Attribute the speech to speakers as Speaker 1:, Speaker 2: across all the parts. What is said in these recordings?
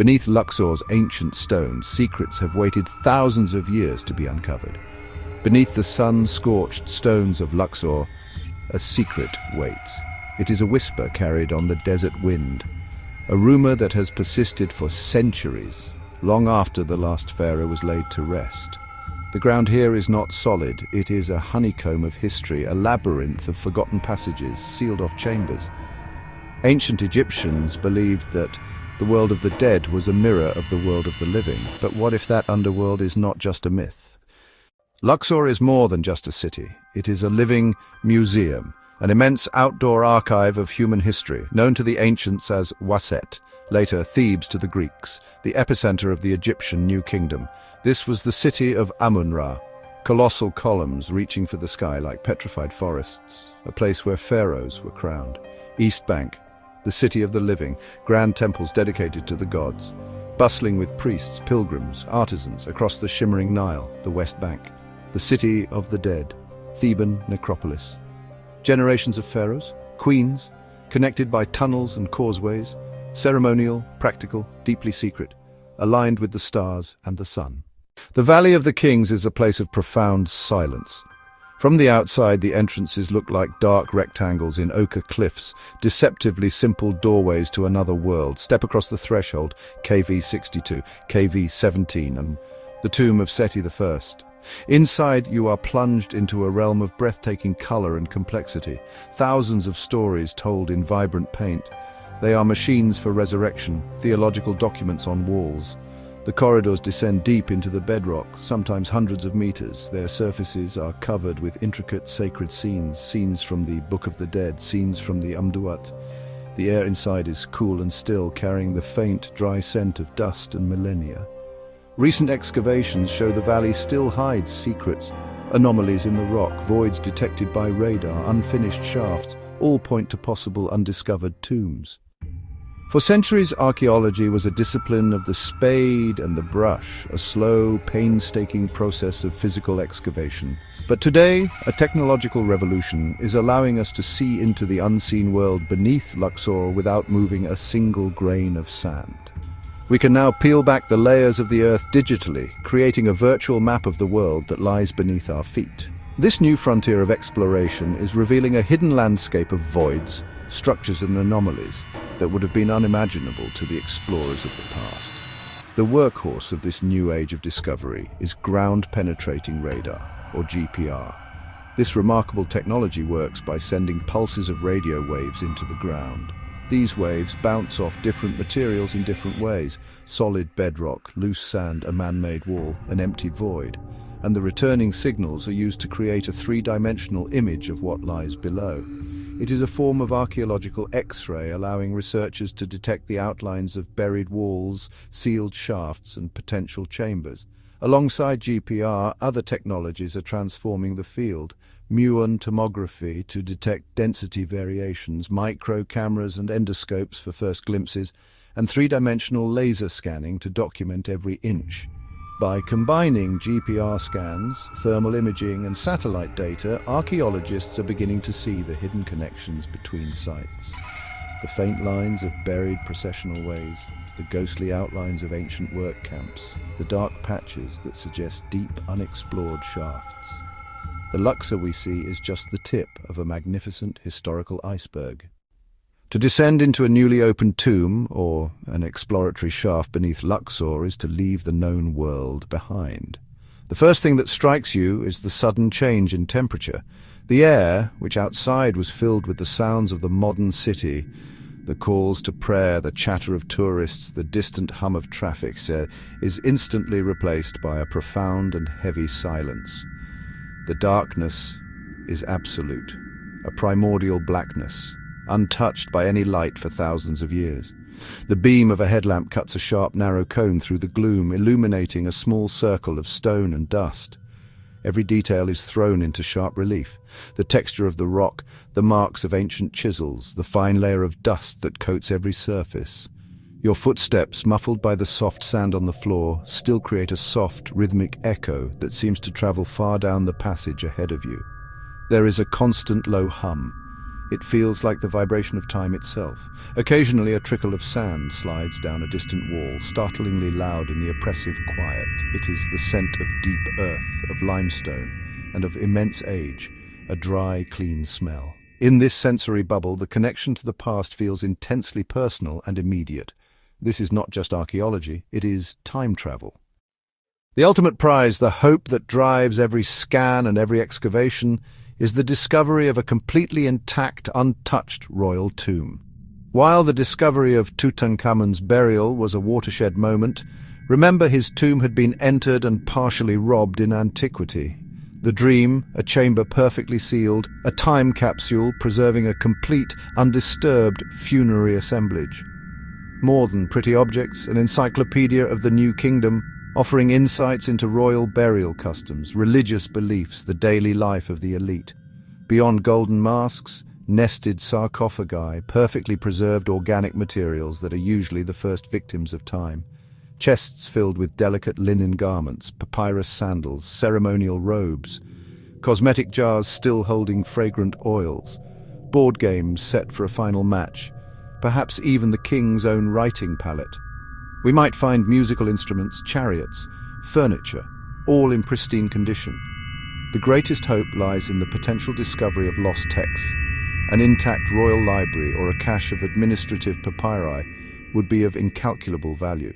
Speaker 1: Beneath Luxor's ancient stones, secrets have waited thousands of years to be uncovered. Beneath the sun-scorched stones of Luxor, a secret waits. It is a whisper carried on the desert wind, a rumor that has persisted for centuries, long after the last pharaoh was laid to rest. The ground here is not solid, it is a honeycomb of history, a labyrinth of forgotten passages, sealed-off chambers. Ancient Egyptians believed that the world of the dead was a mirror of the world of the living. But what if that underworld is not just a myth? Luxor is more than just a city. It is a living museum, an immense outdoor archive of human history, known to the ancients as Waset, later Thebes to the Greeks, the epicenter of the Egyptian New Kingdom. This was the city of Amun-Ra, colossal columns reaching for the sky like petrified forests, a place where pharaohs were crowned. East Bank, the city of the living, grand temples dedicated to the gods, bustling with priests, pilgrims, artisans across the shimmering Nile. The West Bank, the city of the dead, Theban necropolis. Generations of pharaohs, queens, connected by tunnels and causeways, ceremonial, practical, deeply secret, aligned with the stars and the sun. The Valley of the Kings is a place of profound silence. From the outside, the entrances look like dark rectangles in ochre cliffs, deceptively simple doorways to another world. Step across the threshold, KV62, KV17, and the tomb of Seti I. Inside, you are plunged into a realm of breathtaking color and complexity. Thousands of stories told in vibrant paint. They are machines for resurrection, theological documents on walls. The corridors descend deep into the bedrock, sometimes hundreds of meters. Their surfaces are covered with intricate sacred scenes, scenes from the Book of the Dead, scenes from the Amduat. The air inside is cool and still, carrying the faint, dry scent of dust and millennia. Recent excavations show the valley still hides secrets. Anomalies in the rock, voids detected by radar, unfinished shafts, all point to possible undiscovered tombs. For centuries, archaeology was a discipline of the spade and the brush, a slow, painstaking process of physical excavation. But today, a technological revolution is allowing us to see into the unseen world beneath Luxor without moving a single grain of sand. We can now peel back the layers of the earth digitally, creating a virtual map of the world that lies beneath our feet. This new frontier of exploration is revealing a hidden landscape of voids, structures and anomalies that would have been unimaginable to the explorers of the past. The workhorse of this new age of discovery is ground-penetrating radar, or GPR. This remarkable technology works by sending pulses of radio waves into the ground. These waves bounce off different materials in different ways: solid bedrock, loose sand, a man-made wall, an empty void. And the returning signals are used to create a three-dimensional image of what lies below. It is a form of archaeological X-ray, allowing researchers to detect the outlines of buried walls, sealed shafts, and potential chambers. Alongside GPR, other technologies are transforming the field. Muon tomography to detect density variations, micro cameras and endoscopes for first glimpses, and three-dimensional laser scanning to document every inch. By combining GPR scans, thermal imaging and satellite data, archaeologists are beginning to see the hidden connections between sites. The faint lines of buried processional ways, the ghostly outlines of ancient work camps, the dark patches that suggest deep, unexplored shafts. The Luxor we see is just the tip of a magnificent historical iceberg. To descend into a newly opened tomb, or an exploratory shaft beneath Luxor, is to leave the known world behind. The first thing that strikes you is the sudden change in temperature. The air, which outside was filled with the sounds of the modern city, the calls to prayer, the chatter of tourists, the distant hum of traffic, is instantly replaced by a profound and heavy silence. The darkness is absolute, a primordial blackness, untouched by any light for thousands of years. The beam of a headlamp cuts a sharp, narrow cone through the gloom, illuminating a small circle of stone and dust. Every detail is thrown into sharp relief. The texture of the rock, the marks of ancient chisels, the fine layer of dust that coats every surface. Your footsteps, muffled by the soft sand on the floor, still create a soft, rhythmic echo that seems to travel far down the passage ahead of you. There is a constant low hum. It feels like the vibration of time itself. Occasionally, a trickle of sand slides down a distant wall, startlingly loud in the oppressive quiet. It is the scent of deep earth, of limestone, and of immense age, a dry, clean smell. In this sensory bubble, the connection to the past feels intensely personal and immediate. This is not just archaeology, it is time travel. The ultimate prize, the hope that drives every scan and every excavation, is the discovery of a completely intact, untouched royal tomb. While the discovery of Tutankhamun's burial was a watershed moment, remember his tomb had been entered and partially robbed in antiquity. The dream, a chamber perfectly sealed, a time capsule preserving a complete, undisturbed funerary assemblage. More than pretty objects, an encyclopedia of the New Kingdom, offering insights into royal burial customs, religious beliefs, the daily life of the elite. Beyond golden masks, nested sarcophagi, perfectly preserved organic materials that are usually the first victims of time. Chests filled with delicate linen garments, papyrus sandals, ceremonial robes. Cosmetic jars still holding fragrant oils. Board games set for a final match. Perhaps even the king's own writing palette. We might find musical instruments, chariots, furniture, all in pristine condition. The greatest hope lies in the potential discovery of lost texts. An intact royal library or a cache of administrative papyri would be of incalculable value.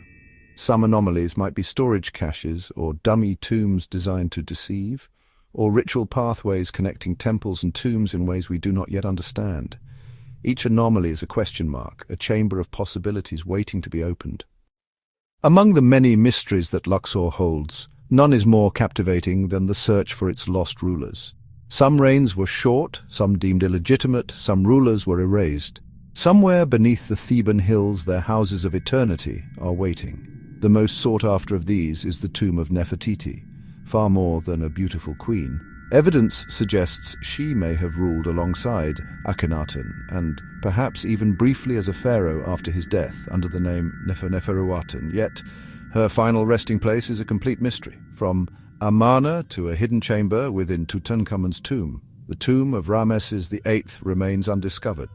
Speaker 1: Some anomalies might be storage caches or dummy tombs designed to deceive, or ritual pathways connecting temples and tombs in ways we do not yet understand. Each anomaly is a question mark, a chamber of possibilities waiting to be opened. Among the many mysteries that Luxor holds, none is more captivating than the search for its lost rulers. Some reigns were short, some deemed illegitimate, some rulers were erased. Somewhere beneath the Theban hills, their houses of eternity are waiting. The most sought after of these is the tomb of Nefertiti, far more than a beautiful queen. Evidence suggests she may have ruled alongside Akhenaten, and perhaps even briefly as a pharaoh after his death under the name Neferuaten. Yet, her final resting place is a complete mystery. From Amarna to a hidden chamber within Tutankhamun's tomb, the tomb of Ramesses VIII remains undiscovered,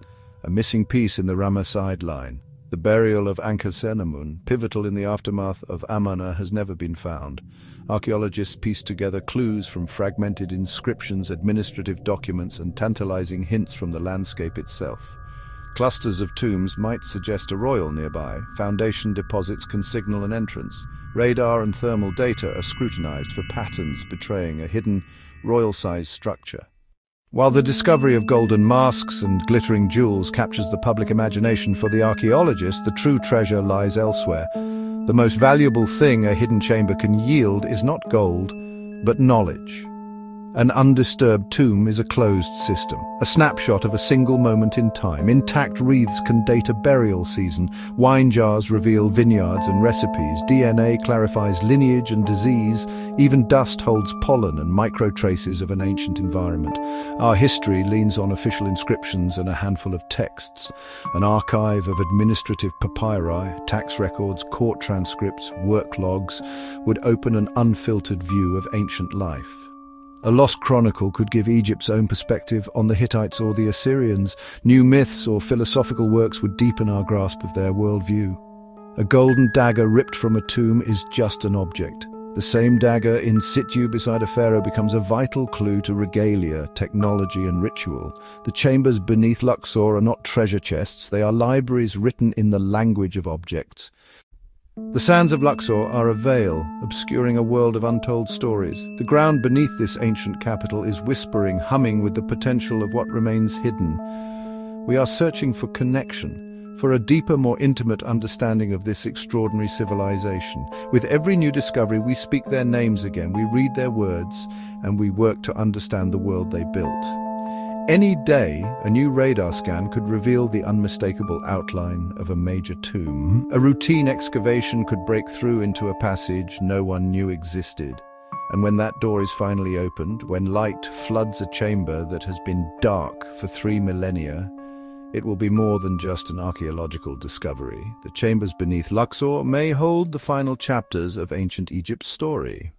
Speaker 1: a missing piece in the Ramesside line. The burial of Ankhesenamun, pivotal in the aftermath of Amarna, has never been found. Archaeologists piece together clues from fragmented inscriptions, administrative documents, and tantalizing hints from the landscape itself. Clusters of tombs might suggest a royal nearby. Foundation deposits can signal an entrance. Radar and thermal data are scrutinized for patterns betraying a hidden, royal-sized structure. While the discovery of golden masks and glittering jewels captures the public imagination, for the archaeologist, the true treasure lies elsewhere. The most valuable thing a hidden chamber can yield is not gold, but knowledge. An undisturbed tomb is a closed system, a snapshot of a single moment in time. Intact wreaths can date a burial season. Wine jars reveal vineyards and recipes. DNA clarifies lineage and disease. Even dust holds pollen and microtraces of an ancient environment. Our history leans on official inscriptions and a handful of texts. An archive of administrative papyri, tax records, court transcripts, work logs would open an unfiltered view of ancient life. A lost chronicle could give Egypt's own perspective on the Hittites or the Assyrians. New myths or philosophical works would deepen our grasp of their worldview. A golden dagger ripped from a tomb is just an object. The same dagger in situ beside a pharaoh becomes a vital clue to regalia, technology, and ritual. The chambers beneath Luxor are not treasure chests, they are libraries written in the language of objects. The sands of Luxor are a veil, obscuring a world of untold stories. The ground beneath this ancient capital is whispering, humming with the potential of what remains hidden. We are searching for connection, for a deeper, more intimate understanding of this extraordinary civilization. With every new discovery, we speak their names again, we read their words, and we work to understand the world they built. Any day, a new radar scan could reveal the unmistakable outline of a major tomb. A routine excavation could break through into a passage no one knew existed. And when that door is finally opened, when light floods a chamber that has been dark for 3 millennia, it will be more than just an archaeological discovery. The chambers beneath Luxor may hold the final chapters of ancient Egypt's story.